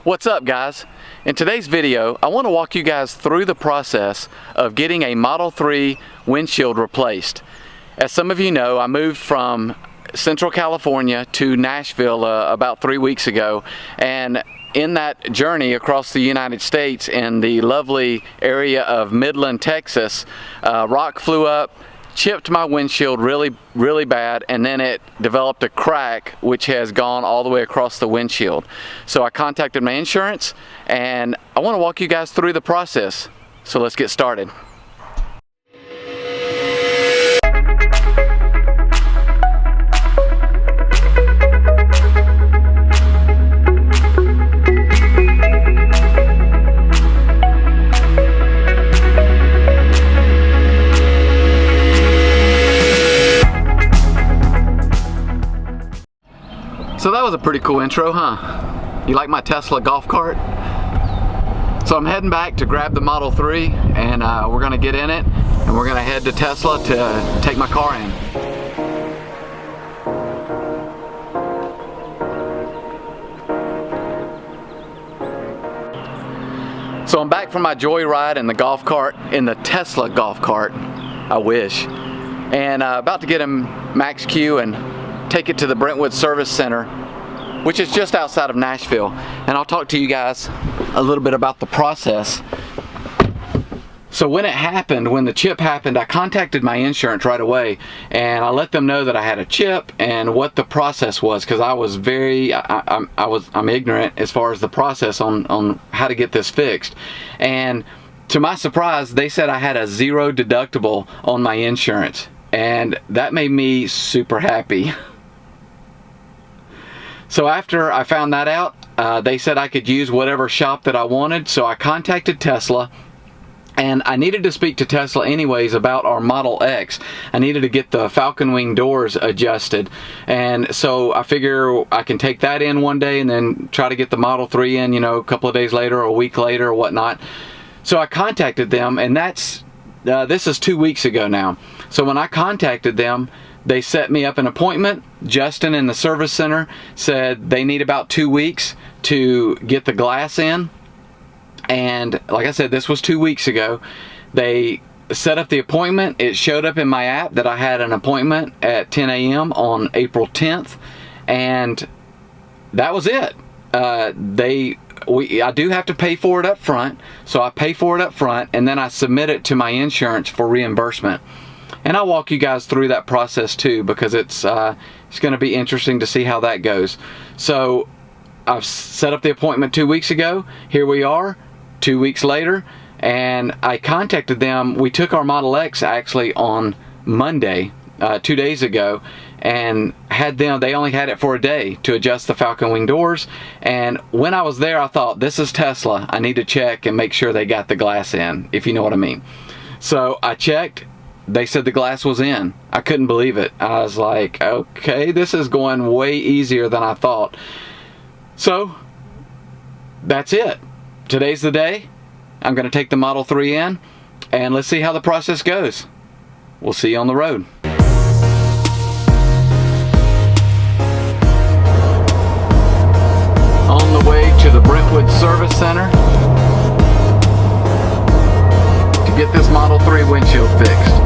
What's up, guys? In today's video, I want to walk you guys through the process of getting a Model 3 windshield replaced. As some of you know, I moved from Central California to Nashville about 3 weeks ago, and in that journey across the United States in the lovely area of Midland, Texas, rock flew up, chipped my windshield really bad, and then it developed a crack which has gone all the way across the windshield. So I contacted my insurance, and I want to walk you guys through the process. So let's get started. So that was a pretty cool intro, huh? You like my Tesla golf cart? So I'm heading back to grab the Model 3, and we're gonna get in it, and we're gonna head to Tesla to take my car in. So I'm back from my joyride in the golf cart, in the Tesla golf cart, I wish, and about to get in Max Q and take it to the Brentwood Service Center, which is just outside of Nashville, and I'll talk to you guys a little bit about the process. So when it happened, when the chip happened, I contacted my insurance right away, and I let them know that I had a chip and what the process was, because I was I'm ignorant as far as the process on how to get this fixed. And to my surprise, they said I had a zero deductible on my insurance, and that made me super happy. So after I found that out, they said I could use whatever shop that I wanted, so I contacted Tesla, and I needed to speak to Tesla anyways about our Model X. I needed to get the Falcon Wing doors adjusted, and so I figure I can take that in one day and then try to get the Model 3 in, you know, a couple of days later or a week later or whatnot. So I contacted them, and this is 2 weeks ago now. So when I contacted them, they set me up an appointment. Justin in the service center said they need about 2 weeks to get the glass in. And like I said, this was 2 weeks ago. They set up the appointment. It showed up in my app that I had an appointment at 10 a.m. on April 10th. And that was it. I do have to pay for it up front. So I pay for it up front, and then I submit it to my insurance for reimbursement. And I'll walk you guys through that process too, because it's going to be interesting to see how that goes. So I've set up the appointment 2 weeks ago. Here we are, 2 weeks later, and I contacted them. We took our Model X actually on Monday, 2 days ago, and had them. They only had it for a day to adjust the Falcon Wing doors. And when I was there, I thought, this is Tesla. I need to check and make sure they got the glass in, if you know what I mean. So I checked. They said the glass was in. I couldn't believe it. I was like, okay, this is going way easier than I thought. So that's it. Today's the day. I'm going to take the Model 3 in, and let's see how the process goes. We'll see you on the road. On the way to the Brentwood Service Center to get this Model 3 windshield fixed.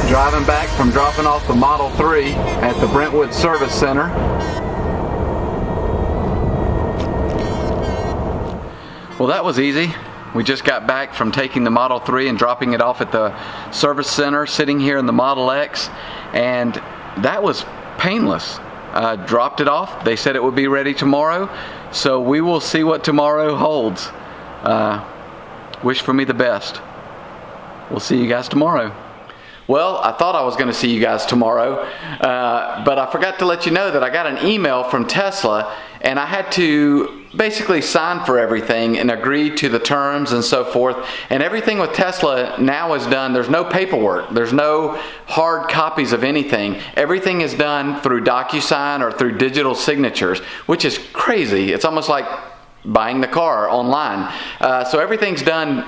Driving back from dropping off the Model 3 at the Brentwood Service Center. Well, that was easy. We just got back from taking the Model 3 and dropping it off at the service center, sitting here in the Model X, and that was painless. Dropped it off. They said it would be ready tomorrow, so we will see what tomorrow holds. Wish for me the best. We'll see you guys tomorrow. Well, I thought I was going to see you guys tomorrow, but I forgot to let you know that I got an email from Tesla, and I had to basically sign for everything and agree to the terms and so forth. And everything with Tesla now is done. There's no paperwork. There's no hard copies of anything. Everything is done through DocuSign or through digital signatures, which is crazy. It's almost like buying the car online. So everything's done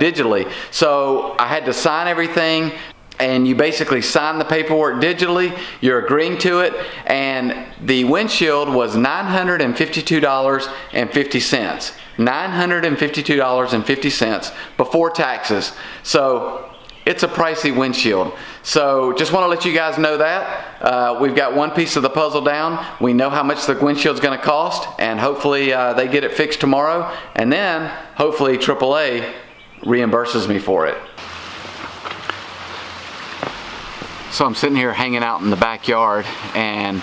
digitally. So I had to sign everything, and you basically sign the paperwork digitally, you're agreeing to it, and the windshield was $952.50. $952.50 before taxes. So it's a pricey windshield. So just want to let you guys know that. We've got one piece of the puzzle down. We know how much the windshield's going to cost, and hopefully they get it fixed tomorrow, and then hopefully AAA reimburses me for it. So I'm sitting here hanging out in the backyard, and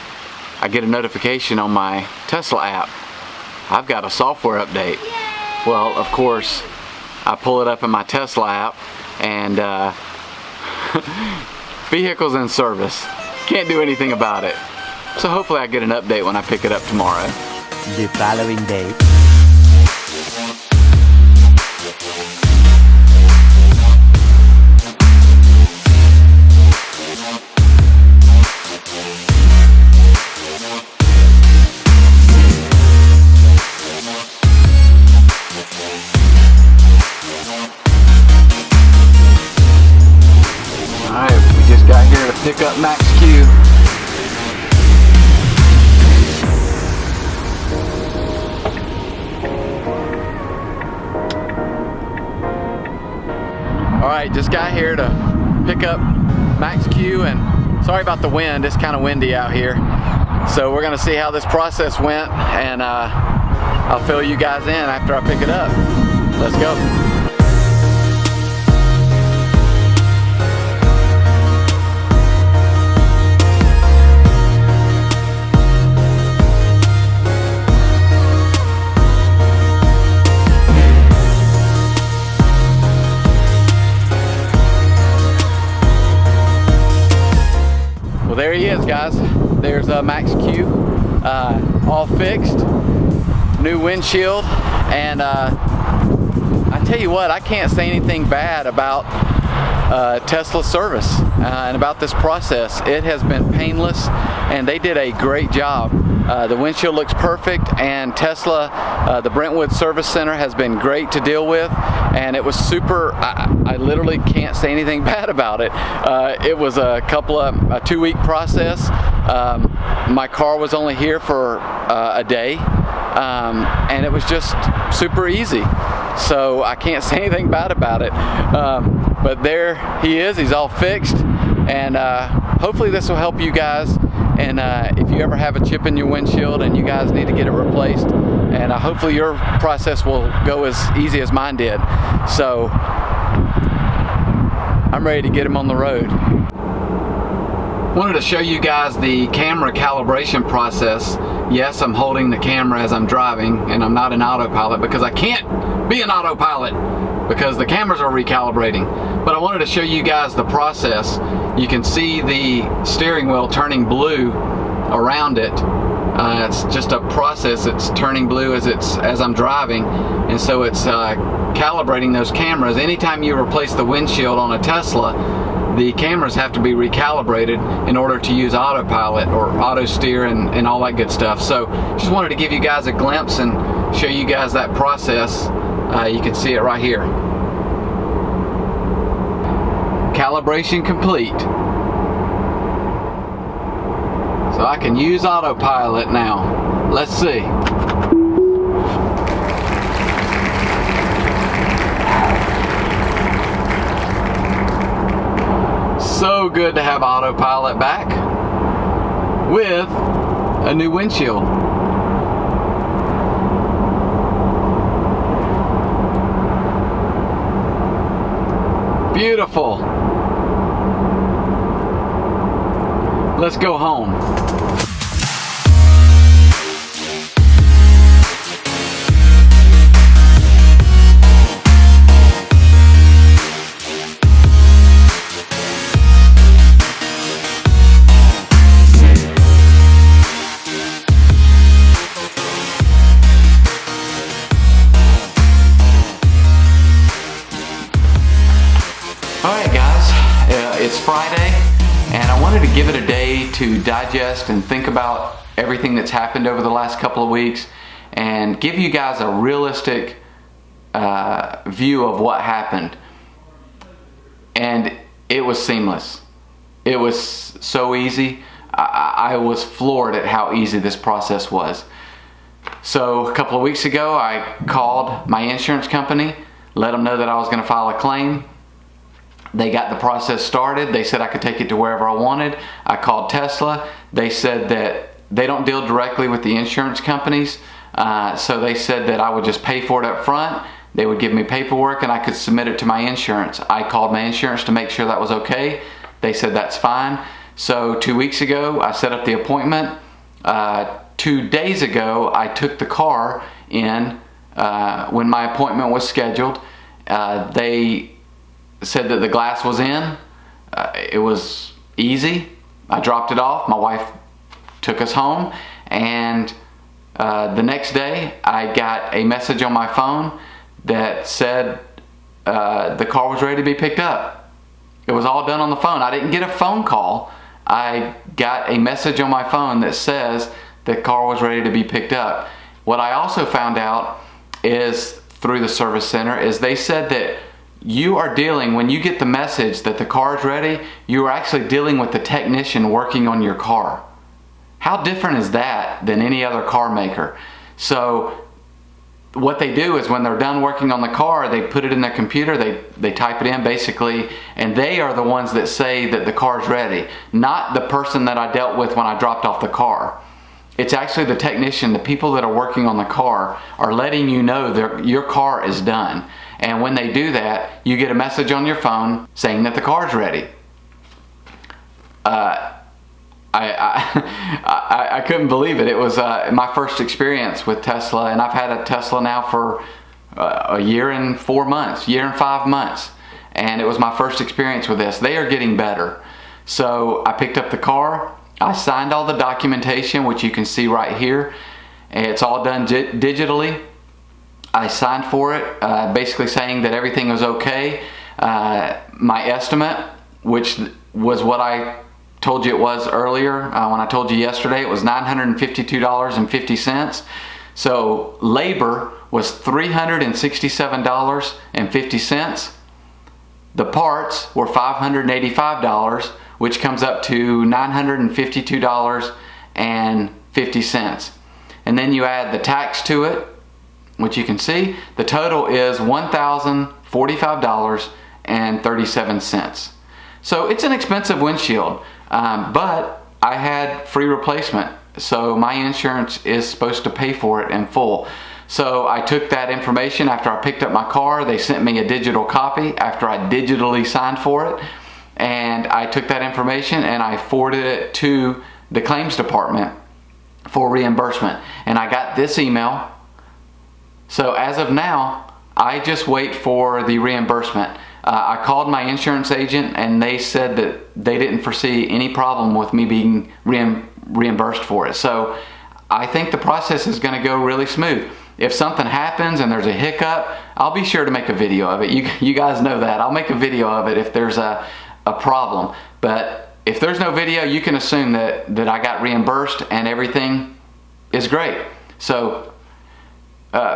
I get a notification on my Tesla app. I've got a software update. Yay! Well, of course, I pull it up in my Tesla app, and vehicle's in service. Can't do anything about it. So hopefully I get an update when I pick it up tomorrow. The following day. Pick up Max Q. Alright, just got here to pick up Max Q, and sorry about the wind, it's kind of windy out here. So we're going to see how this process went, and I'll fill you guys in after I pick it up. Let's go. Well, there he is, guys. There's Max Q, all fixed, new windshield, and I tell you what, I can't say anything bad about Tesla service and about this process. It has been painless, and they did a great job. The windshield looks perfect, and Tesla, the Brentwood Service Center, has been great to deal with, and it was super. I literally can't say anything bad about it. It was a 2-week process. My car was only here for a day, and it was just super easy. So I can't say anything bad about it. But there he is. He's all fixed, and hopefully this will help you guys. And if you ever have a chip in your windshield and you guys need to get it replaced, and hopefully your process will go as easy as mine did. So I'm ready to get him on the road. Wanted to show you guys the camera calibration process. Yes, I'm holding the camera as I'm driving, and I'm not an autopilot because I can't be an autopilot because the cameras are recalibrating. But I wanted to show you guys the process. You can see the steering wheel turning blue around it. It's just a process. It's turning blue as I'm driving, and so it's calibrating those cameras. Anytime you replace the windshield on a Tesla, the cameras have to be recalibrated in order to use autopilot or auto steer and all that good stuff. So just wanted to give you guys a glimpse and show you guys that process. You can see it right here. Calibration complete. So I can use autopilot now. Let's see. So good to have autopilot back with a new windshield. full. Let's go home. Alright guys, it's Friday and I wanted to give it a day to digest and think about everything that's happened over the last couple of weeks and give you guys a realistic view of what happened. And it was seamless. It was so easy. I was floored at how easy this process was. So a couple of weeks ago I called my insurance company, let them know that I was going to file a claim. They got the process started. They said I could take it to wherever I wanted. I called Tesla. They said that they don't deal directly with the insurance companies. So they said that I would just pay for it up front. They would give me paperwork and I could submit it to my insurance. I called my insurance to make sure that was okay. They said that's fine. So 2 weeks ago, I set up the appointment. 2 days ago, I took the car in when my appointment was scheduled. They said that the glass was in. It was easy. I dropped it off. My wife took us home, and the next day I got a message on my phone that said the car was ready to be picked up. It was all done on the phone. I didn't get a phone call. I got a message on my phone that says the car was ready to be picked up. What I also found out is through the service center is they said that you are dealing, when you get the message that the car is ready, you are actually dealing with the technician working on your car. How different is that than any other car maker? So what they do is when they're done working on the car, they put it in their computer, they type it in basically, and they are the ones that say that the car is ready, not the person that I dealt with when I dropped off the car. It's actually the technician, the people that are working on the car are letting you know that your car is done. And when they do that, you get a message on your phone saying that the car's ready. I couldn't believe it. It was my first experience with Tesla, and I've had a Tesla now for a year and 4 months, year and 5 months. And it was my first experience with this. They are getting better. So I picked up the car. I signed all the documentation, which you can see right here. It's all done digitally. I signed for it, basically saying that everything was okay. My estimate, which was what I told you it was earlier, when I told you yesterday, it was $952.50. So labor was $367.50. The parts were $585, which comes up to $952.50. And then you add the tax to it, which you can see, the total is $1,045.37. So it's an expensive windshield, but I had free replacement, so my insurance is supposed to pay for it in full. So I took that information after I picked up my car. They sent me a digital copy after I digitally signed for it, and I took that information and I forwarded it to the claims department for reimbursement, and I got this email. So as of now, I just wait for the reimbursement. I called my insurance agent and they said that they didn't foresee any problem with me being reimbursed for it. So I think the process is going to go really smooth. If something happens and there's a hiccup, I'll be sure to make a video of it. You guys know that. I'll make a video of it if there's a problem. But if there's no video, you can assume that I got reimbursed and everything is great. So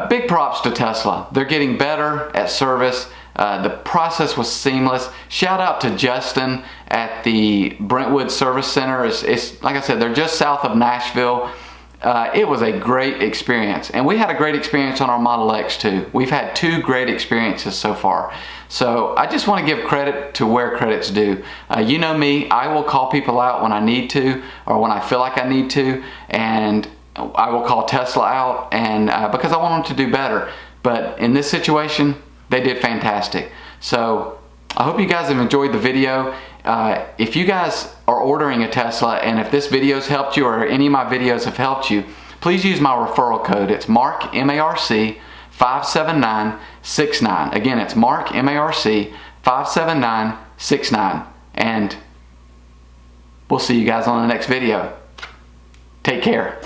big props to Tesla. They're getting better at service. The process was seamless. Shout out to Justin at the Brentwood Service Center. It's like I said, they're just south of Nashville. It was a great experience, and we had a great experience on our Model X too. We've had 2 great experiences so far. So I just want to give credit to where credit's due. You know me, I will call people out when I need to, or when I feel like I need to, and I will call Tesla out, and because I want them to do better. But in this situation, they did fantastic. So I hope you guys have enjoyed the video. If you guys are ordering a Tesla and if this video's helped you or any of my videos have helped you, please use my referral code. It's Mark, M-A-R-C, 57969. Again, it's Mark, M-A-R-C, 57969. And we'll see you guys on the next video. Take care.